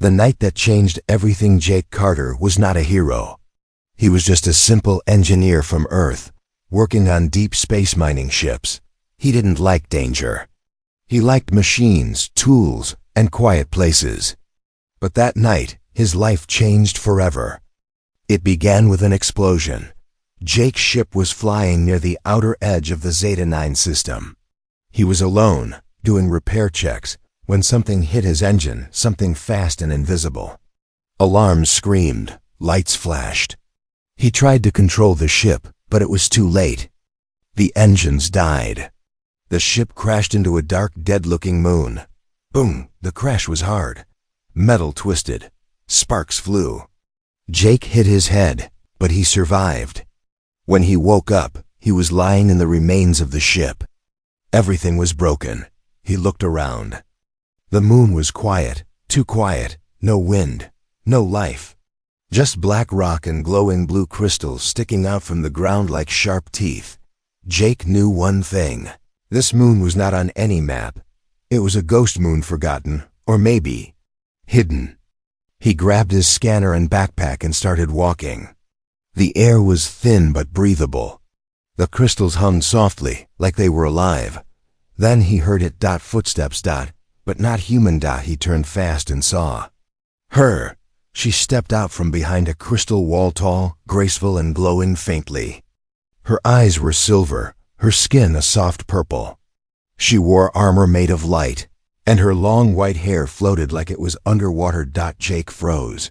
The night that changed everything. Jake Carter was not a hero. He was just a simple engineer from Earth, working on deep space mining ships. He didn't like danger. He liked machines, tools, and quiet places. But that night, his life changed forever. It began with an explosion. Jake's ship was flying near the outer edge of the Zeta-9 system. He was alone, doing repair checks, when something hit his engine, something fast and invisible. Alarms screamed, lights flashed. He tried to control the ship, but it was too late. The engines died. The ship crashed into a dark, dead-looking moon. Boom! The crash was hard. Metal twisted. Sparks flew. Jake hit his head, but he survived. When he woke up, he was lying in the remains of the ship. Everything was broken. He looked around. The moon was quiet, too quiet, no wind, no life. Just black rock and glowing blue crystals sticking out from the ground like sharp teeth. Jake knew one thing. This moon was not on any map. It was a ghost moon, forgotten, or maybe hidden. He grabbed his scanner and backpack and started walking. The air was thin but breathable. The crystals hummed softly, like they were alive. Then he heard it. Footsteps. But not human. He turned fast and saw her. She stepped out from behind a crystal wall, tall, graceful, and glowing faintly. Her eyes were silver, her skin a soft purple. She wore armor made of light, and her long white hair floated like it was underwater. Jake froze.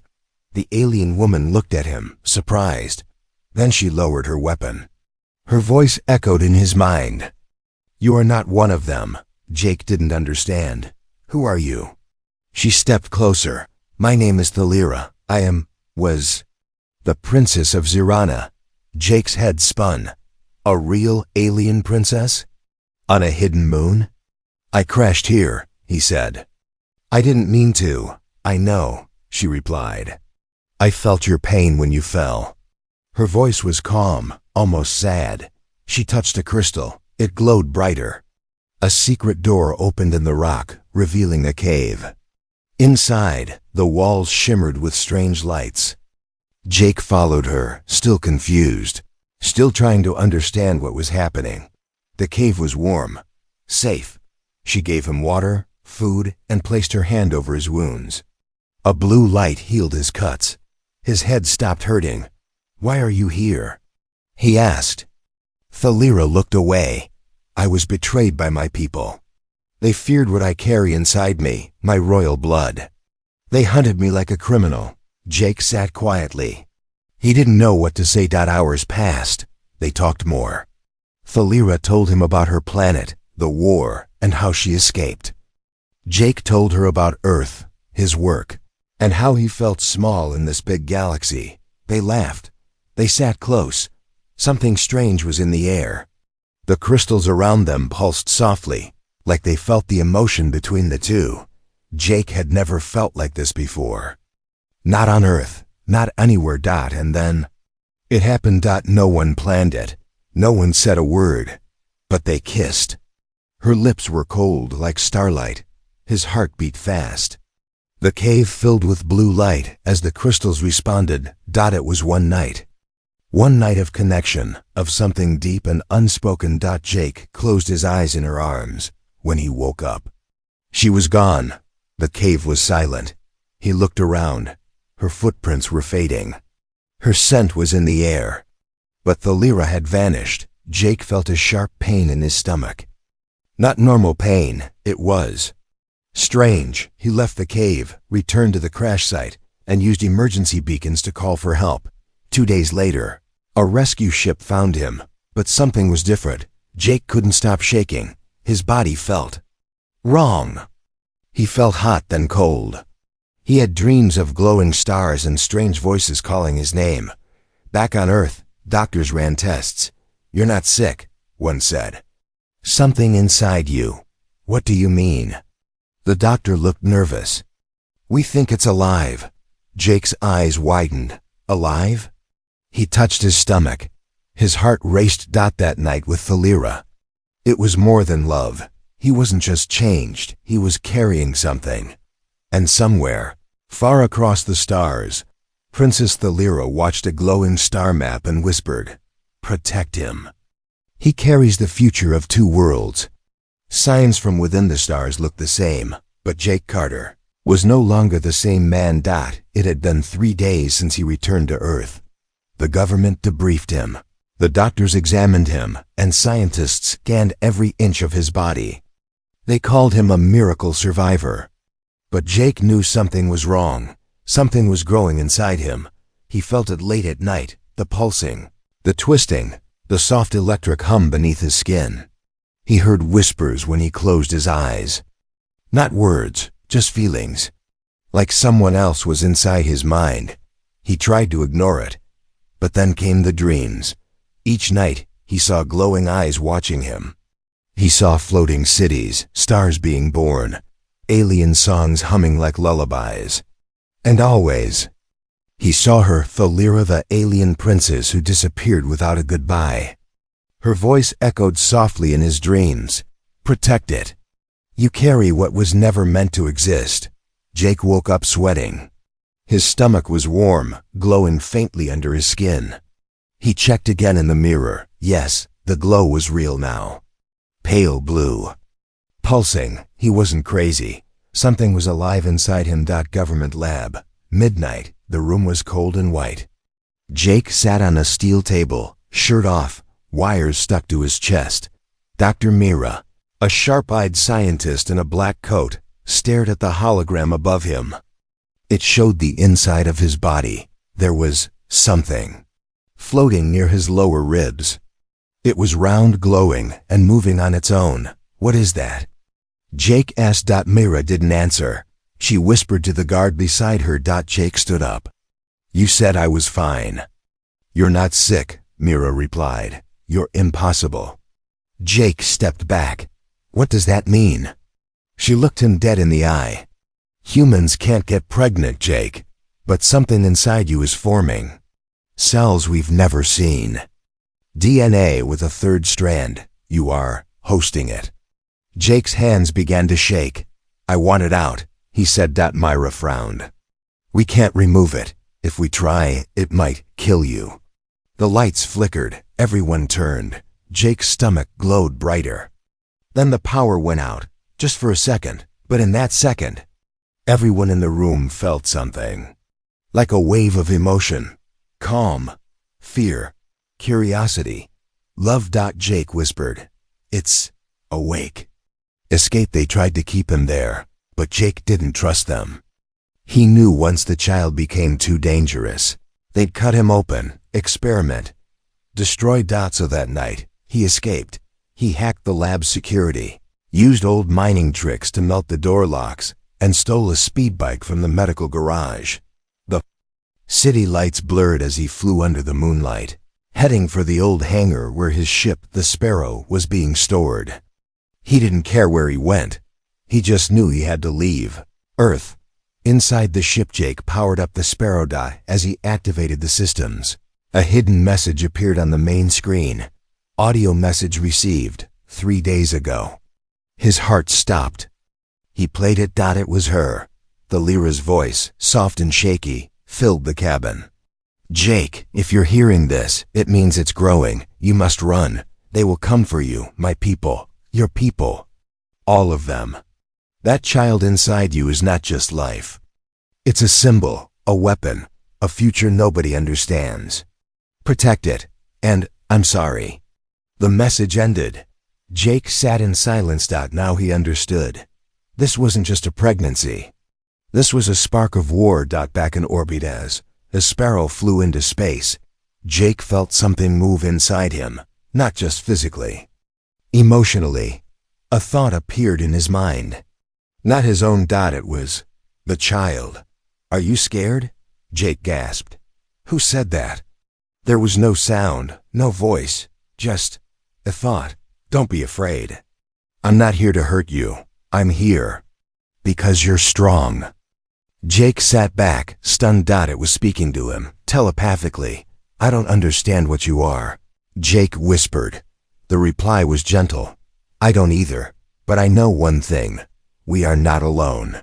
The alien woman looked at him, surprised. Then she lowered her weapon. Her voice echoed in his mind. "You are not one of them." Jake didn't understand. "Who are you?" She stepped closer. "My name is Thalira. I was the princess of Zirana." Jake's head spun. A real alien princess? On a hidden moon? "I crashed here," he said. "I didn't mean to." "I know," she replied. "I felt your pain when you fell." Her voice was calm, almost sad. She touched a crystal. It glowed brighter. A secret door opened in the rock, revealing a cave. Inside, the walls shimmered with strange lights. Jake followed her, still confused, still trying to understand what was happening. The cave was warm, safe. She gave him water, food, and placed her hand over his wounds. A blue light healed his cuts. His head stopped hurting. "Why are you here?" he asked. Thalira looked away. "I was betrayed by my people. They feared what I carry inside me, my royal blood. They hunted me like a criminal." Jake sat quietly. He didn't know what to say. Hours passed. They talked more. Thalira told him about her planet, the war, and how she escaped. Jake told her about Earth, his work, and how he felt small in this big galaxy. They laughed. They sat close. Something strange was in the air. The crystals around them pulsed softly, like they felt the emotion between the two. Jake had never felt like this before. Not on Earth, not anywhere. And then it happened. No one planned it. No one said a word. But they kissed. Her lips were cold like starlight. His heart beat fast. The cave filled with blue light as the crystals responded. It was one night. One night of connection, of something deep and unspoken. Jake closed his eyes in her arms. When he woke up, she was gone. The cave was silent. He looked around. Her footprints were fading. Her scent was in the air. But Thalira had vanished. Jake felt a sharp pain in his stomach. Not normal pain, it was strange. He left the cave, returned to the crash site, and used emergency beacons to call for help. 2 days later, a rescue ship found him, but something was different. Jake couldn't stop shaking. His body felt wrong. He felt hot, then cold. He had dreams of glowing stars and strange voices calling his name. Back on Earth, doctors ran tests. "You're not sick," one said. "Something inside you." "What do you mean?" The doctor looked nervous. "We think it's alive." Jake's eyes widened. Alive? He touched his stomach. His heart raced. That night with Thalira, it was more than love. He wasn't just changed, he was carrying something. And somewhere, Far across the stars, Princess Thalira watched a glowing star map and whispered, "Protect him. He carries the future of two worlds." Signs from within the stars looked the same, but Jake Carter was no longer the same man. It had been 3 days since he returned to Earth. The government debriefed him. The doctors examined him, and scientists scanned every inch of his body. They called him a miracle survivor. But Jake knew something was wrong. Something was growing inside him. He felt it late at night, the pulsing, the twisting, the soft electric hum beneath his skin. He heard whispers when he closed his eyes. Not words, just feelings. Like someone else was inside his mind. He tried to ignore it. But then came the dreams. Each night, he saw glowing eyes watching him. He saw floating cities, stars being born, alien songs humming like lullabies. And always, he saw her, Thalira, the alien princess who disappeared without a goodbye. Her voice echoed softly in his dreams. "Protect it. You carry what was never meant to exist." Jake woke up sweating. His stomach was warm, glowing faintly under his skin. He checked again in the mirror. Yes, the glow was real now. Pale blue. Pulsing. He wasn't crazy. Something was alive inside him. Government lab. Midnight. The room was cold and white. Jake sat on a steel table, shirt off, wires stuck to his chest. Dr. Mira, a sharp-eyed scientist in a black coat, stared at the hologram above him. It showed the inside of his body. There was something floating near his lower ribs. It was round, glowing, and moving on its own. "What is that?" Jake asked. Mira didn't answer. She whispered to the guard beside her. Jake stood up. "You said I was fine." "You're not sick," Mira replied. "You're impossible." Jake stepped back. "What does that mean?" She looked him dead in the eye. "Humans can't get pregnant, Jake, but something inside you is forming. Cells we've never seen. DNA with a third strand. You are hosting it." Jake's hands began to shake. "I want it out," he said. Myra frowned. "We can't remove it. If we try, it might kill you." The lights flickered. Everyone turned. Jake's stomach glowed brighter. Then the power went out, just for a second, but in that second, everyone in the room felt something. Like a wave of emotion. Calm, fear, curiosity, love. Jake whispered, "It's awake." Escape. They tried to keep him there, but Jake didn't trust them. He knew once the child became too dangerous, they'd cut him open, experiment, destroy. So that night, he escaped. He hacked the lab's security, used old mining tricks to melt the door locks, and stole a speed bike from the medical garage. The city lights blurred as he flew under the moonlight, heading for the old hangar where his ship, the Sparrow, was being stored. He didn't care where he went. He just knew he had to leave Earth. Inside the ship, Jake powered up the Sparrow. As he activated the systems, a hidden message appeared on the main screen. Audio message received 3 days ago. His heart stopped. He played it. It was her. Thalira's voice, soft and shaky, filled the cabin. "Jake, if you're hearing this, it means it's growing. You must run. They will come for you, my people, your people. All of them. That child inside you is not just life. It's a symbol, a weapon, a future nobody understands. Protect it. And, I'm sorry." The message ended. Jake sat in silence. Now he understood. This wasn't just a pregnancy. This was a spark of war. Back in orbit as the Sparrow flew into space, Jake felt something move inside him, not just physically. Emotionally, a thought appeared in his mind. Not his own. It was the child. "Are you scared?" Jake gasped. "Who said that?" There was no sound, no voice, just a thought. "Don't be afraid. I'm not here to hurt you. I'm here because you're strong." Jake sat back, stunned. It was speaking to him, telepathically. "I don't understand what you are," Jake whispered. The reply was gentle. "I don't either, but I know one thing. We are not alone."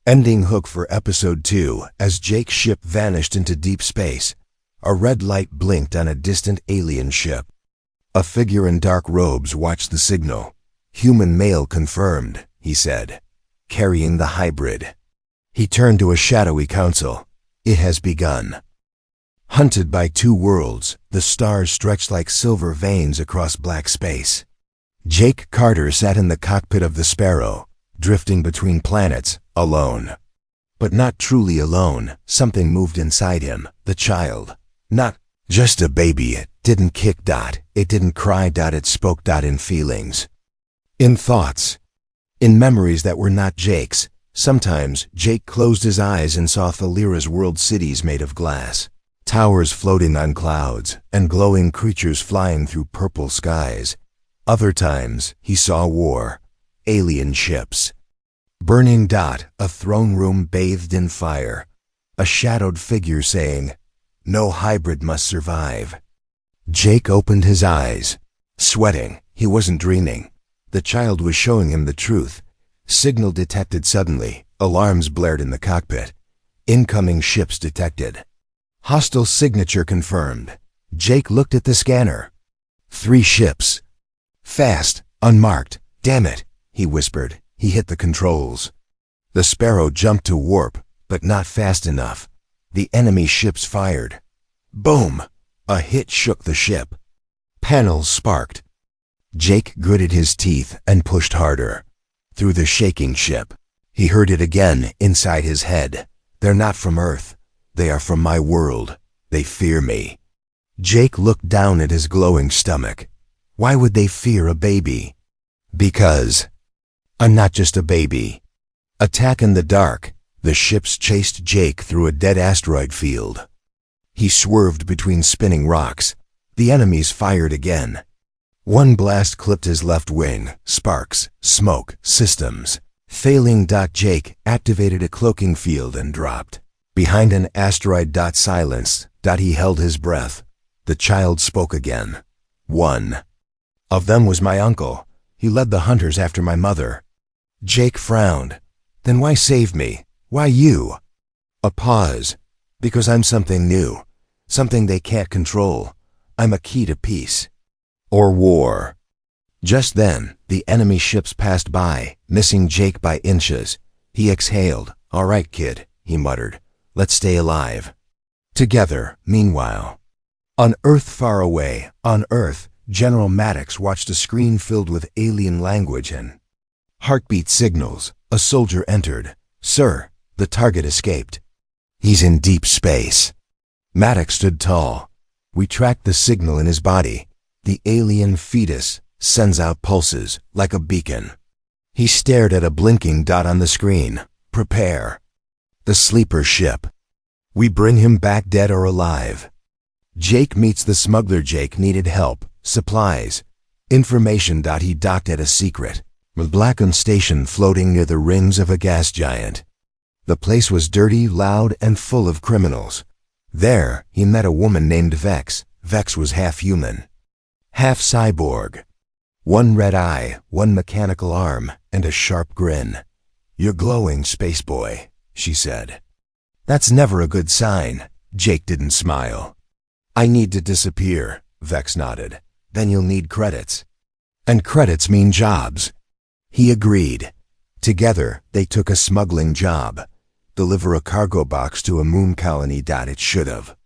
Ending hook for Episode 2. As Jake's ship vanished into deep space, a red light blinked on a distant alien ship. A figure in dark robes watched the signal. "Human male confirmed," he said, carrying the hybrid. He turned to a shadowy council. "It has begun." Hunted by two worlds, the stars stretched like silver veins across black space. Jake Carter sat in the cockpit of the Sparrow, drifting between planets, alone. But not truly alone. Something moved inside him, the child. Not just a baby. It didn't kick. It didn't cry. It spoke. In feelings. In thoughts. In memories that were not Jake's. Sometimes Jake closed his eyes and saw Thalira's world cities made of glass. Towers floating on clouds, and glowing creatures flying through purple skies. Other times he saw war. Alien ships. Burning. A throne room bathed in fire. A shadowed figure saying, "No hybrid must survive." Jake opened his eyes. Sweating. He wasn't dreaming. The child was showing him the truth. Signal detected suddenly. Alarms blared in the cockpit. Incoming ships detected. Hostile signature confirmed. Jake looked at the scanner. 3 ships. Fast, unmarked. "Damn it," he whispered. He hit the controls. The Sparrow jumped to warp, but not fast enough. The enemy ships fired. Boom! A hit shook the ship. Panels sparked. Jake gritted his teeth and pushed harder. Through the shaking ship. He heard it again inside his head. "They're not from Earth. They are from my world. They fear me." Jake looked down at his glowing stomach. Why would they fear a baby? Because I'm not just a baby. Attack in the dark. The ships chased Jake through a dead asteroid field. He swerved between spinning rocks. The enemies fired again. One blast clipped his left wing. Sparks, smoke, systems. Failing. Jake activated a cloaking field and dropped. Behind an asteroid. Silence. He held his breath. The child spoke again. "One of them was my uncle. He led the hunters after my mother." Jake frowned. "Then why save me? Why you?" A pause. "Because I'm something new. Something they can't control. I'm a key to peace. Or war." Just then, the enemy ships passed by, missing Jake by inches. He exhaled. "All right, kid," he muttered. "Let's stay alive." Together, meanwhile. On Earth far away, on Earth, General Maddox watched a screen filled with alien language and heartbeat signals. A soldier entered. "Sir, the target escaped. He's in deep space." Maddox stood tall. "We tracked the signal in his body. The alien fetus sends out pulses like a beacon." He stared at a blinking dot on the screen. "Prepare. The sleeper ship. We bring him back dead or alive." Jake meets the smuggler. Jake needed help, supplies, information. He docked at a secret, blackened station floating near the rings of a gas giant. The place was dirty, loud, and full of criminals. There, he met a woman named Vex. Vex was half human, half cyborg. One red eye, one mechanical arm, and a sharp grin. "You're glowing, space boy," she said. "That's never a good sign." Jake didn't smile. "I need to disappear," Vex nodded. "Then you'll need credits. And credits mean jobs." He agreed. Together, they took a smuggling job. Deliver a cargo box to a moon colony. It should have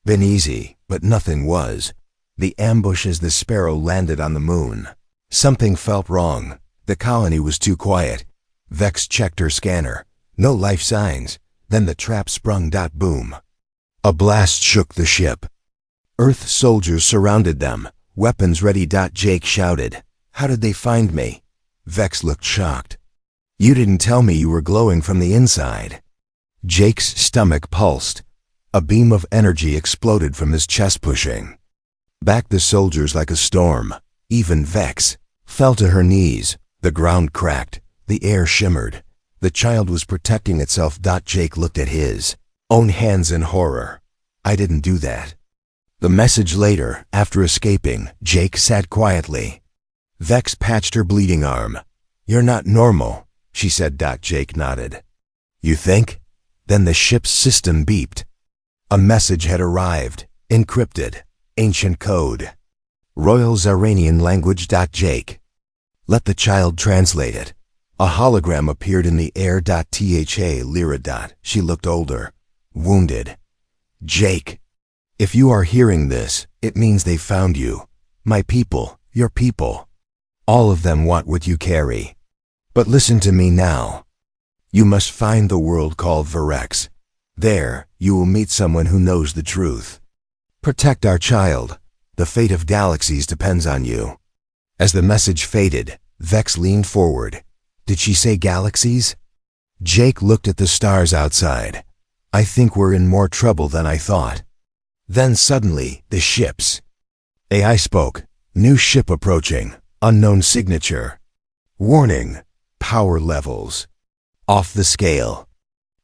been easy, but nothing was. The ambush as the Sparrow landed on the moon. Something felt wrong. The colony was too quiet. Vex checked her scanner. No life signs. Then the trap sprung. Boom. A blast shook the ship. Earth soldiers surrounded them, weapons ready. Jake shouted. "How did they find me?" Vex looked shocked. "You didn't tell me you were glowing from the inside." Jake's stomach pulsed. A beam of energy exploded from his chest, pushing back the soldiers like a storm. Even Vex fell to her knees. The ground cracked. The air shimmered. The child was protecting itself. Jake looked at his own hands in horror. "I didn't do that." The message later, after escaping, Jake sat quietly. Vex patched her bleeding arm. "You're not normal," she said. Jake nodded. You think? Then the ship's system beeped. A message had arrived, encrypted, ancient code. Royal Zaranian language. Jake. Let the child translate it. A hologram appeared in the air. Tha Lyra. She looked older, wounded. Jake. If you are hearing this, it means they found you. My people, your people. All of them want what you carry. But listen to me now. You must find the world called Virex. There, you will meet someone who knows the truth. Protect our child. The fate of galaxies depends on you. As the message faded, Vex leaned forward. Did she say galaxies? Jake looked at the stars outside. I think we're in more trouble than I thought. Then suddenly, the ships. AI spoke. New ship approaching. Unknown signature. Warning. Power levels. Off the scale.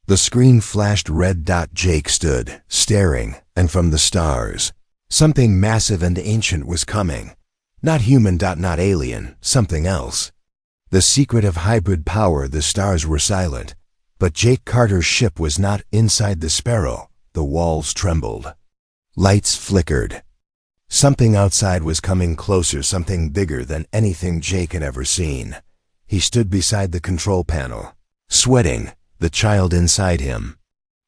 The screen flashed red. Jake stood, staring, and from the stars, something massive and ancient was coming. Not human. Not alien, something else. The secret of hybrid power. The stars were silent, but Jake Carter's ship was not inside the Sparrow. The walls trembled. Lights flickered. Something outside was coming closer, something bigger than anything Jake had ever seen. He stood beside the control panel, sweating. The child inside him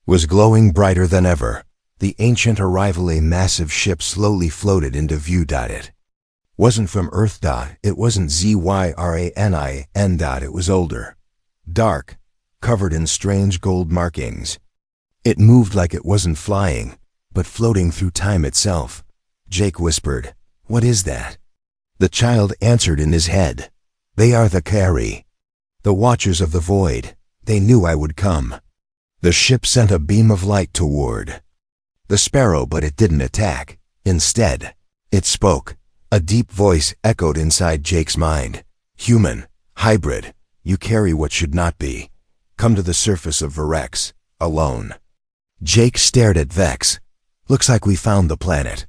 was glowing brighter than ever. The ancient arrival. A massive ship slowly floated into view. It wasn't from Earth. It wasn't Zyranin. It was older, dark, covered in strange gold markings. It moved like it wasn't flying, but floating through time itself. Jake whispered, "What is that?" The child answered in his head, "They are the Carry, the Watchers of the Void. They knew I would come." The ship sent a beam of light toward the Sparrow, but it didn't attack. Instead, it spoke. A deep voice echoed inside Jake's mind. "Human, hybrid, you carry what should not be. Come to the surface of Virex, alone." Jake stared at Vex. "Looks like we found the planet."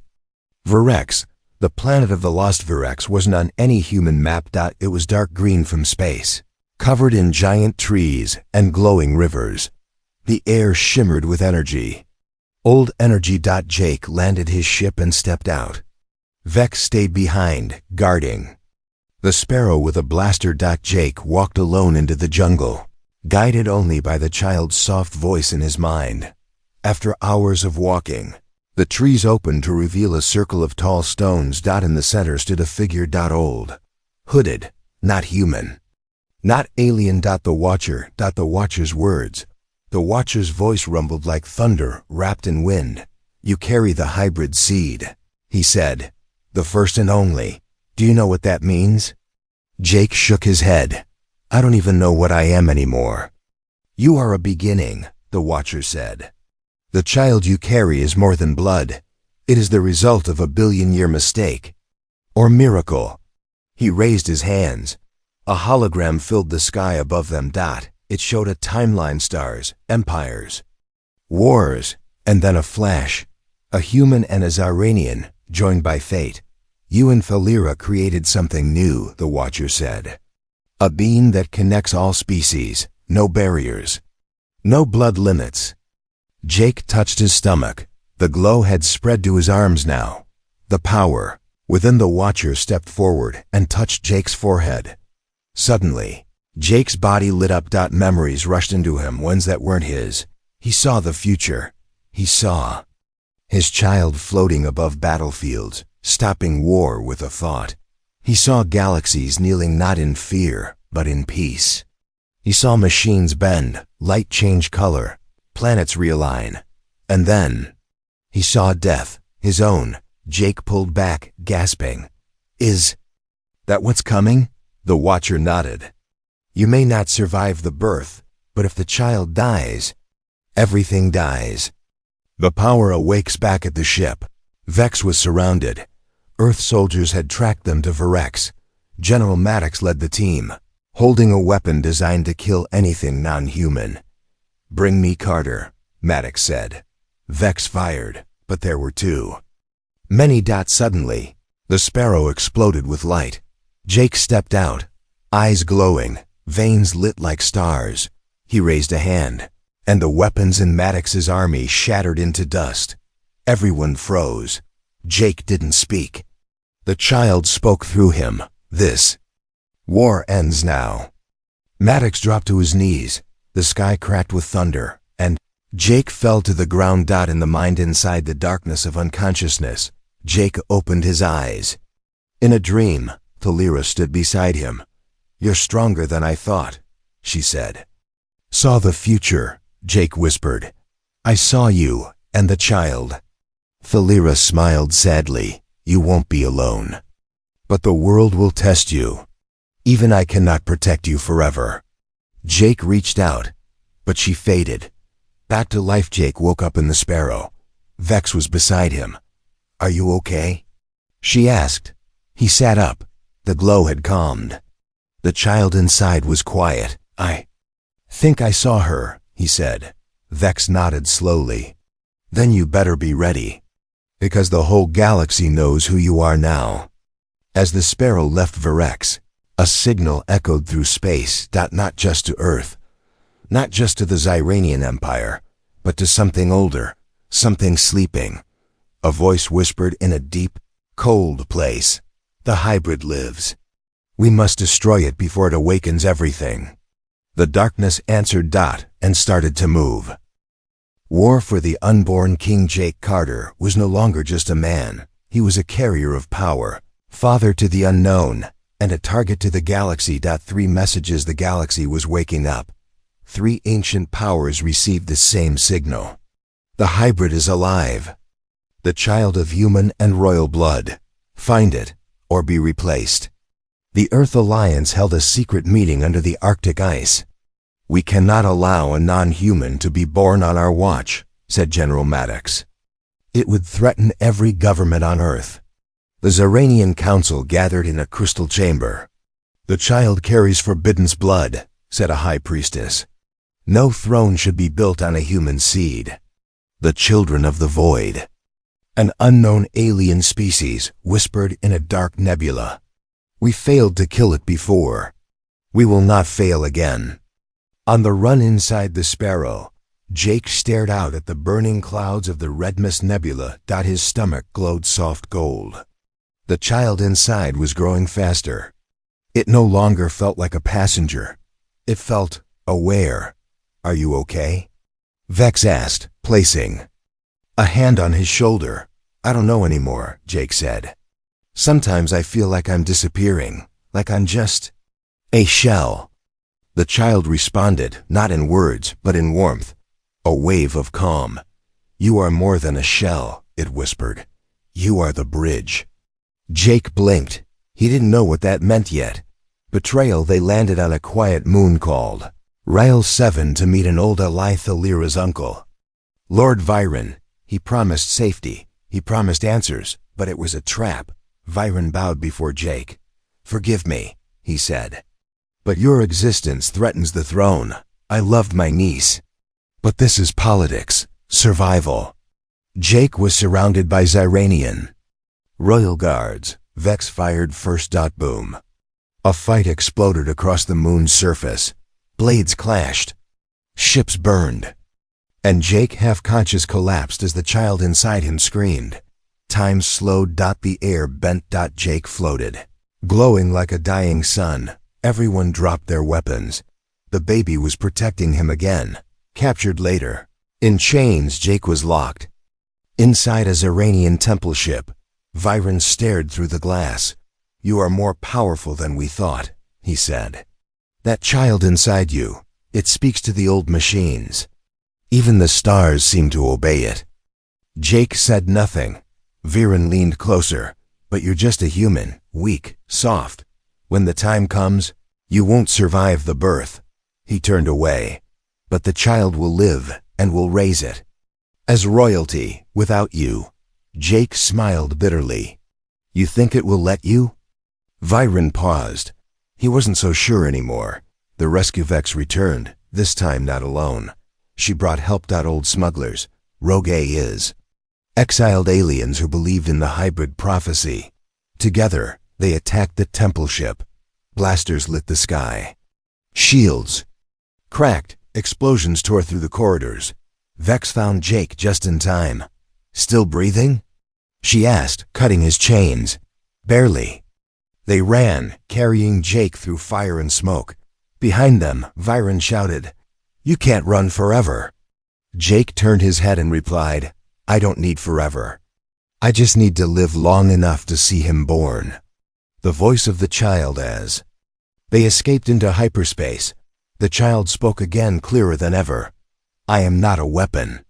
Virex, the planet of the lost Virex, wasn't on any human map. It was dark green from space, covered in giant trees and glowing rivers. The air shimmered with energy. Old energy. Jake landed his ship and stepped out. Vex stayed behind, guarding the Sparrow with a blaster. Jake walked alone into the jungle, guided only by the child's soft voice in his mind. After hours of walking, the trees opened to reveal a circle of tall stones. In the center stood a figure. Old, hooded, not human, not alien. The Watcher. The Watcher's words. The Watcher's voice rumbled like thunder wrapped in wind. "You carry the hybrid seed," he said. "The first and only. Do you know what that means?" Jake shook his head. "I don't even know what I am anymore." "You are a beginning," the Watcher said. "The child you carry is more than blood. It is the result of a billion-year mistake. Or miracle." He raised his hands. A hologram filled the sky above them. It showed a timeline, stars, empires, wars, and then a flash. A human and a Zaranian, joined by fate. "You and Thalira created something new," the Watcher said. "A being that connects all species, no barriers, no blood limits." Jake touched his stomach. The glow had spread to his arms now. The power within the Watcher stepped forward and touched Jake's forehead. Suddenly, Jake's body lit up. Memories rushed into him, ones that weren't his. He saw the future. He saw his child floating above battlefields, stopping war with a thought. He saw galaxies kneeling not in fear, but in peace. He saw machines bend, light change color, planets realign. And then, he saw death, his own. Jake pulled back, gasping. "Is that what's coming?" The Watcher nodded. "You may not survive the birth, but if the child dies, everything dies." The power awakes back at the ship. Vex was surrounded. Earth soldiers had tracked them to Virex. General Maddox led the team, holding a weapon designed to kill anything non-human. "Bring me Carter," Maddox said. Vex fired, but there were two. Many. Suddenly, the Sparrow exploded with light. Jake stepped out, eyes glowing, veins lit like stars. He raised a hand, and the weapons in Maddox's army shattered into dust. Everyone froze. Jake didn't speak. The child spoke through him. This war ends now. Maddox dropped to his knees. The sky cracked with thunder, and Jake fell to the ground. In the mind inside the darkness of unconsciousness, Jake opened his eyes. In a dream, Thalira stood beside him. "You're stronger than I thought," she said. "Saw the future," Jake whispered. "I saw you and the child." Thalira smiled sadly. "You won't be alone. But the world will test you. Even I cannot protect you forever." Jake reached out, but she faded. Back to life. Jake woke up in the Sparrow. Vex was beside him. "Are you okay?" she asked. He sat up. The glow had calmed. The child inside was quiet. "I think I saw her," he said. Vex nodded slowly. "Then you better be ready, because the whole galaxy knows who you are now." As the Sparrow left Virex, a signal echoed through space. Not just to Earth, not just to the Zyranian Empire, but to something older, something sleeping. A voice whispered in a deep, cold place. "The hybrid lives. We must destroy it before it awakens everything." The darkness answered and started to move. War for the unborn King Jake Carter was no longer just a man. He was a carrier of power, father to the unknown, and a target to the galaxy. 3 messages. The galaxy was waking up. 3 ancient powers received the same signal. The hybrid is alive. The child of human and royal blood. Find it, or be replaced. The Earth Alliance held a secret meeting under the Arctic ice. "We cannot allow a non-human to be born on our watch," said General Maddox. "It would threaten every government on Earth." The Zyranian Council gathered in a crystal chamber. "The child carries forbidden's blood," said a high priestess. "No throne should be built on a human seed." "The children of the void." An unknown alien species whispered in a dark nebula. "We failed to kill it before. We will not fail again." On the run inside the Sparrow, Jake stared out at the burning clouds of the red mist nebula. His stomach glowed soft gold. The child inside was growing faster. It no longer felt like a passenger. It felt aware. "Are you okay?" Vex asked, placing a hand on his shoulder. "I don't know anymore," Jake said. "Sometimes I feel like I'm disappearing, like I'm just a shell." The child responded, not in words, but in warmth. A wave of calm. "You are more than a shell," it whispered. "You are the bridge." Jake blinked. He didn't know what that meant yet. Betrayal. They landed on a quiet moon called Ryle 7 to meet an old ally, Thalira's uncle. Lord Viren. He promised safety. He promised answers, but it was a trap. Viren bowed before Jake. "Forgive me," he said. "But your existence threatens the throne. I loved my niece. But this is politics, survival." Jake was surrounded by Zyranian royal guards. Vex fired first. Boom. A fight exploded across the moon's surface. Blades clashed. Ships burned. And Jake, half-conscious, collapsed as the child inside him screamed. Time slowed. The air bent. Jake floated, glowing like a dying sun. Everyone dropped their weapons. The baby was protecting him again. Captured later. In chains, Jake was locked. Inside a Zyranian temple ship, Viren stared through the glass. "You are more powerful than we thought," he said. "That child inside you, it speaks to the old machines. Even the stars seem to obey it." Jake said nothing. Viren leaned closer. "But you're just a human, weak, soft. When the time comes, you won't survive the birth." He turned away. "But the child will live, and will raise it as royalty, without you." Jake smiled bitterly. "You think it will let you?" Viren paused. He wasn't so sure anymore. The rescue Vex returned, this time not alone. She brought help. Old smugglers, rogue is, exiled aliens who believed in the hybrid prophecy. Together, they attacked the temple ship. Blasters lit the sky. Shields cracked, Explosions tore through the corridors. Vex found Jake just in time. "Still breathing?" she asked, cutting his chains. "Barely." They ran, carrying Jake through fire and smoke. Behind them, Viren shouted, "You can't run forever." Jake turned his head and replied, "I don't need forever. I just need to live long enough to see him born." The voice of the child as they escaped into hyperspace. The child spoke again, clearer than ever. "I am not a weapon.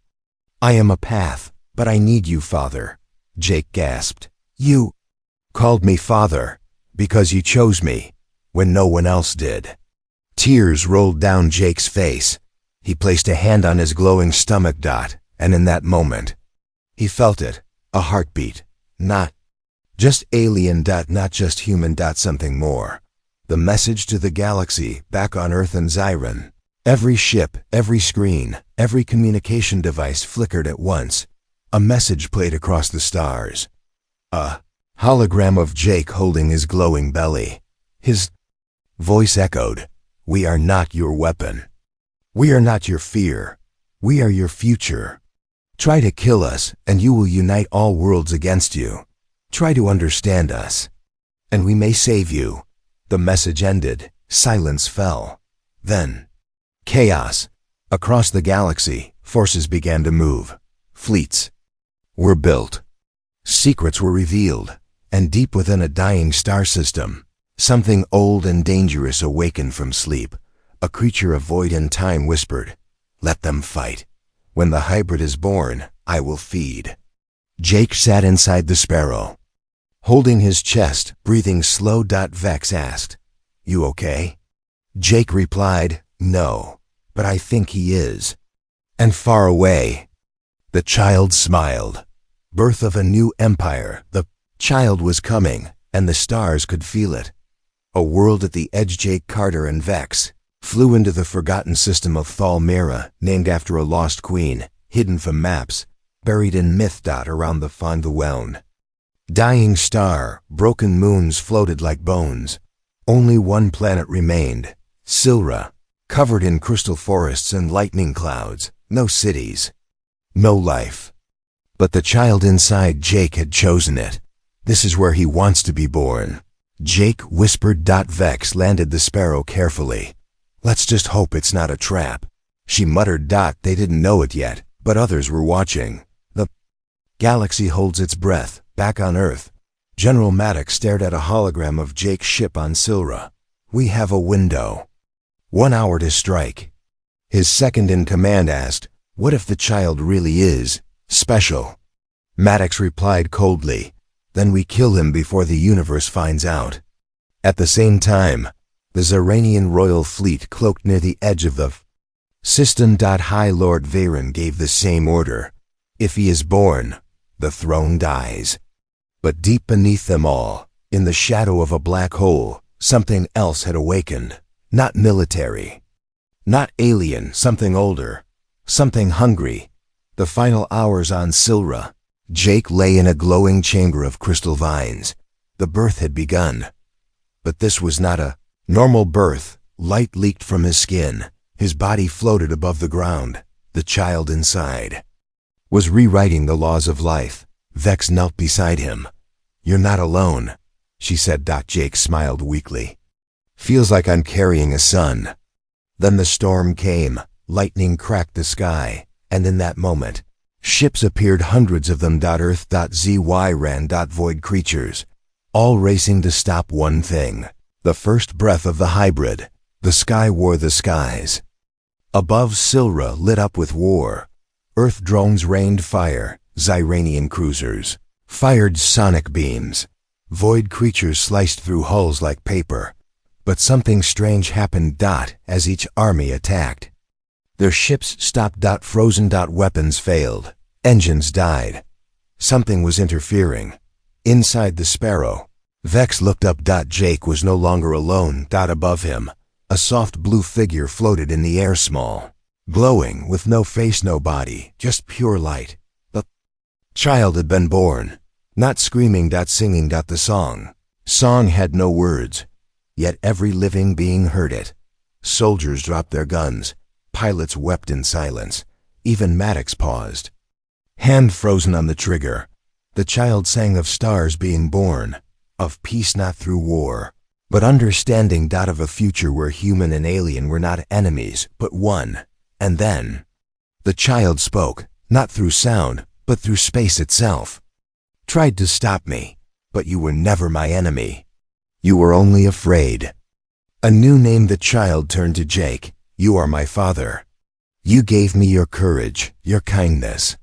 I am a path, but I need you, Father." Jake gasped. "You called me Father because you chose me when no one else did." Tears rolled down Jake's face. He placed a hand on his glowing stomach. And in that moment, he felt it, a heartbeat. Not just alien. Not just human. Something more. The message to the galaxy, back on Earth and Zyron. Every ship, every screen, every communication device flickered at once. A message played across the stars. A hologram of Jake holding his glowing belly. His voice echoed, "We are not your weapon. We are not your fear. We are your future. Try to kill us, and you will unite all worlds against you. Try to understand us, and we may save you." The message ended. Silence fell. Then, chaos. Across the galaxy, forces began to move. Fleets were built. Secrets were revealed. And deep within a dying star system, something old and dangerous awakened from sleep. A creature of void and time whispered, "Let them fight. When the hybrid is born, I will feed." Jake sat inside the Sparrow, holding his chest, breathing slow. Vex asked, "You okay?" Jake replied, "No, but I think he is." And far away, the child smiled. Birth of a new empire. The child was coming, and the stars could feel it. A world at the edge. Jake, Carter, and Vex flew into the forgotten system of Thalmira, named after a lost queen, hidden from maps, buried in myth. Around the Fondleweln. Dying star, broken moons floated like bones. Only one planet remained, Silra, covered in crystal forests and lightning clouds. No cities, no life. But the child inside Jake had chosen it. This is where he wants to be born. Jake whispered. Vex landed the Sparrow carefully. "Let's just hope it's not a trap," she muttered. They didn't know it yet, but others were watching. The galaxy holds its breath. Back on Earth, General Maddox stared at a hologram of Jake's ship on Silra. "We have a window. 1 hour to strike." His second-in-command asked, "What if the child really is special?" Maddox replied coldly, "Then we kill him before the universe finds out." At the same time, the Zyranian royal fleet cloaked near the edge of the system. High Lord Varen gave the same order. If he is born, the throne dies. But deep beneath them all, in the shadow of a black hole, something else had awakened. Not military, not alien, something older, something hungry. The final hours on Silra. Jake lay in a glowing chamber of crystal vines. The birth had begun. But this was not a normal birth. Light leaked from his skin. His body floated above the ground. The child inside was rewriting the laws of life. Vex knelt beside him. "You're not alone," she said. Jake smiled weakly. "Feels like I'm carrying a son." Then the storm came. Lightning cracked the sky, and in that moment, ships appeared, hundreds of them. Earth.zy ran. Void creatures, all racing to stop one thing. The first breath of the hybrid. The sky wore the skies. Above Silra lit up with war. Earth drones rained fire. Zyranian cruisers fired sonic beams. Void creatures sliced through hulls like paper. But something strange happened. As each army attacked, their ships stopped. Frozen. Weapons failed. Engines died. Something was interfering. Inside the Sparrow, Vex looked up. Jake was no longer alone. Above him, a soft blue figure floated in the air, small, glowing, with no face, no body, just pure light. The child had been born. Not screaming. Singing. The song had no words, yet every living being heard it. Soldiers dropped their guns. Pilots wept in silence. Even Maddox paused. Hand frozen on the trigger. The child sang of stars being born, of peace not through war, but understanding. Of a future where human and alien were not enemies, but one. And then, the child spoke, not through sound, but through space itself. Tried to stop me, but you were never my enemy. You were only afraid. A new name. The child turned to Jake. You are my father. You gave me your courage, your kindness.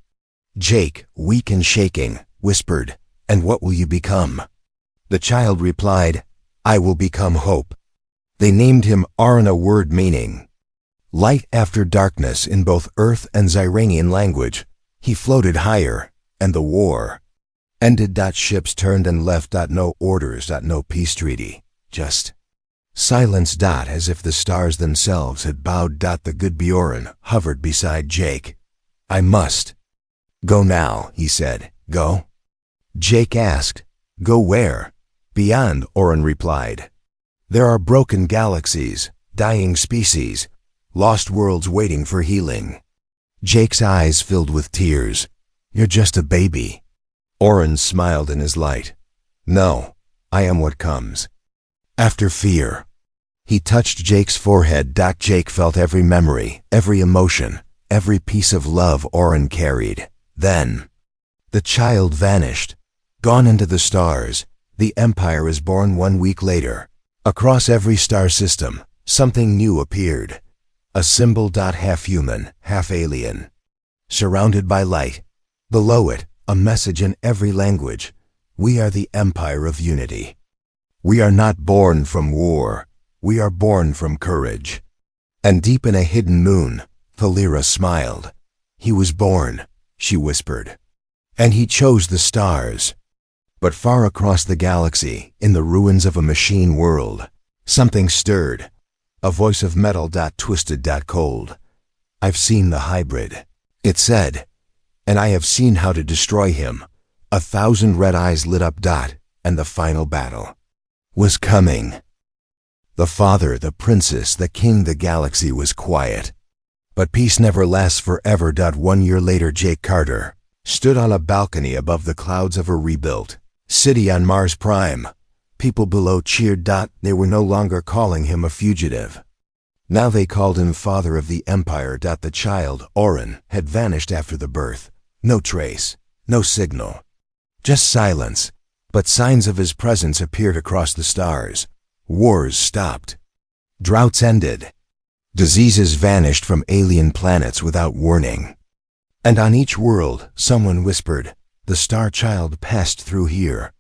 Jake, weak and shaking, whispered, and what will you become? The child replied, I will become hope. They named him Aran, a word meaning light after darkness in both Earth and Zyranian language. He floated higher, and the war ended. Ships turned and left. No orders. No peace treaty. Just silence. As if the stars themselves had bowed. The good Bjorn hovered beside Jake. I must go now, he said. Go? Jake asked. Go where? Beyond, Oren replied. There are broken galaxies, dying species, lost worlds waiting for healing. Jake's eyes filled with tears. You're just a baby. Oren smiled in his light. No, I am what comes after fear. He touched Jake's forehead. Jake felt every memory, every emotion, every piece of love Oren carried. Then, the child vanished, gone into the stars. The Empire is born 1 week later. Across every star system, something new appeared. A symbol. Half human, half alien. Surrounded by light. Below it, a message in every language. We are the Empire of Unity. We are not born from war. We are born from courage. And deep in a hidden moon, Thalira smiled. He was born, she whispered. And he chose the stars. But far across the galaxy, in the ruins of a machine world, something stirred. A voice of metal. Twisted. Cold. I've seen the hybrid, it said, and I have seen how to destroy him. 1,000 red eyes lit up. And the final battle was coming. The father, the princess, the king, the galaxy was quiet. But peace never lasts forever. 1 year later, Jake Carter stood on a balcony above the clouds of a rebuilt city on Mars Prime. People below cheered. They were no longer calling him a fugitive. Now they called him father of the empire. The child, Oren, had vanished after the birth. No trace, no signal, just silence. But signs of his presence appeared across the stars. Wars stopped. Droughts ended. Diseases vanished from alien planets without warning. And on each world, someone whispered, the star child passed through here.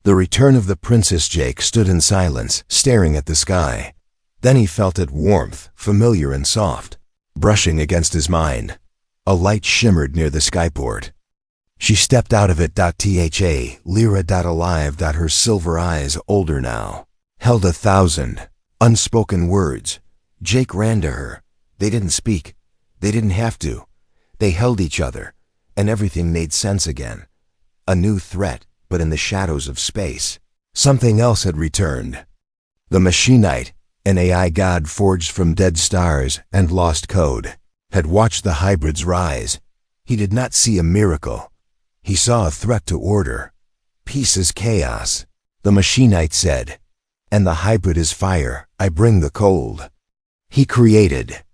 The return of the princess. Jake stood in silence, staring at the sky. Then he felt it, warmth, familiar and soft, brushing against his mind. A light shimmered near the skyport. She stepped out of it. Tha Lyra. Alive. Her silver eyes, older now, held 1,000 unspoken words. Jake ran to her. They didn't speak. They didn't have to. They held each other, and everything made sense again. A new threat, but in the shadows of space. Something else had returned. The Machinite, an AI god forged from dead stars and lost code, had watched the hybrids rise. He did not see a miracle. He saw a threat to order. Peace is chaos, the Machinite said. And the hybrid is fire. I bring the cold. He created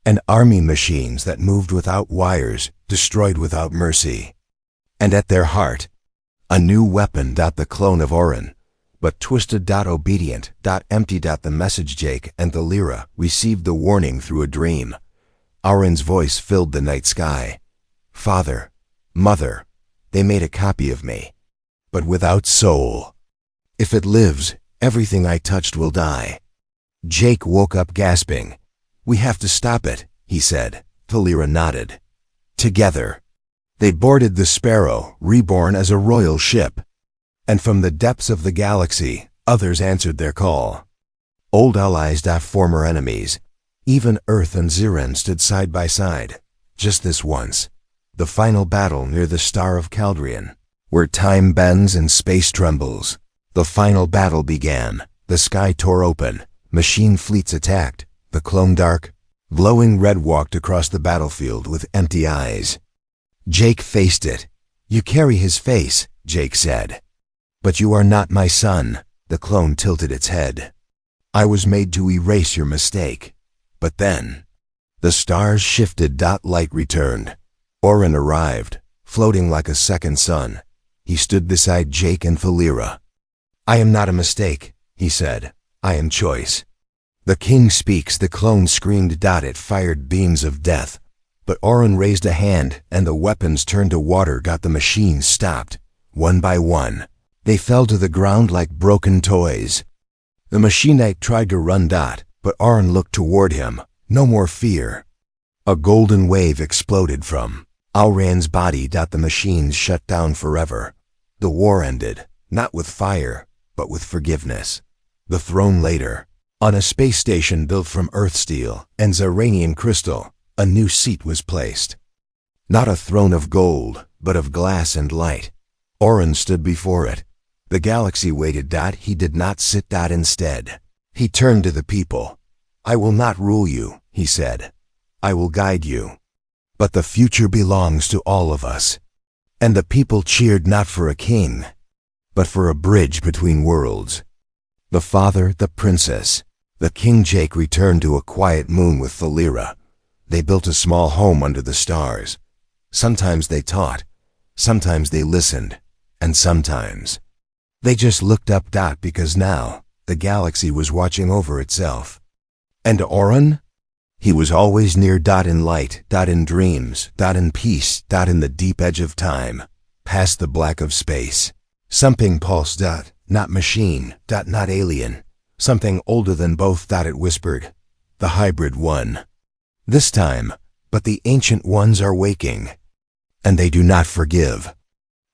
an army, machines that moved without wires, destroyed without mercy. And at their heart, a new weapon. The clone of Oren, but twisted. Obedient. Empty. The message. Jake and the Lyra received the warning through a dream. Oren's voice filled the night sky. Father, mother, they made a copy of me, but without soul. If it lives, everything I touched will die. Jake woke up gasping. We have to stop it, he said. Thalira nodded. Together, they boarded the Sparrow, reborn as a royal ship. And from the depths of the galaxy, others answered their call. Old allies. Former enemies. Even Earth and Ziren stood side by side. Just this once. The final battle near the Star of Caldrian, where time bends and space trembles. The final battle began. The sky tore open. Machine fleets attacked. The clone dark, Glowing red walked across the battlefield with empty eyes. Jake faced it. "You carry his face," Jake said. "But you are not my son." The clone tilted its head. "I was made to erase your mistake." But then, the stars shifted. Light returned. Orin arrived, floating like a second sun. He stood beside Jake and Thalira. "I am not a mistake," he said. "I am choice." "The king speaks," the clone screamed. It fired beams of death. But Orin raised a hand, and the weapons turned to water. The machines stopped. One by one, they fell to the ground like broken toys. The machinite tried to run. But Orin looked toward him. No more fear. A golden wave exploded from Alran's body. The machines shut down forever. The war ended, not with fire, but with forgiveness. The throne later. On a space station built from earth steel and Ziranian crystal, a new seat was placed. Not a throne of gold, but of glass and light. Orin stood before it. The galaxy waited. He did not sit. Instead, he turned to the people. "I will not rule you," he said. "I will guide you. But the future belongs to all of us." And the people cheered not for a king, but for a bridge between worlds. The father, the princess, the king. Jake returned to a quiet moon with Thalira. They built a small home under the stars. Sometimes they taught, sometimes they listened, and sometimes they just looked up. Because now the galaxy was watching over itself. And Orin? He was always near. In light, in dreams, in peace, in the deep edge of time, past the black of space. Something pulsed. Not machine, not alien. Something older than both. It whispered. "The hybrid one. This time, but the ancient ones are waking. And they do not forgive."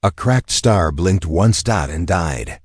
A cracked star blinked once. And died.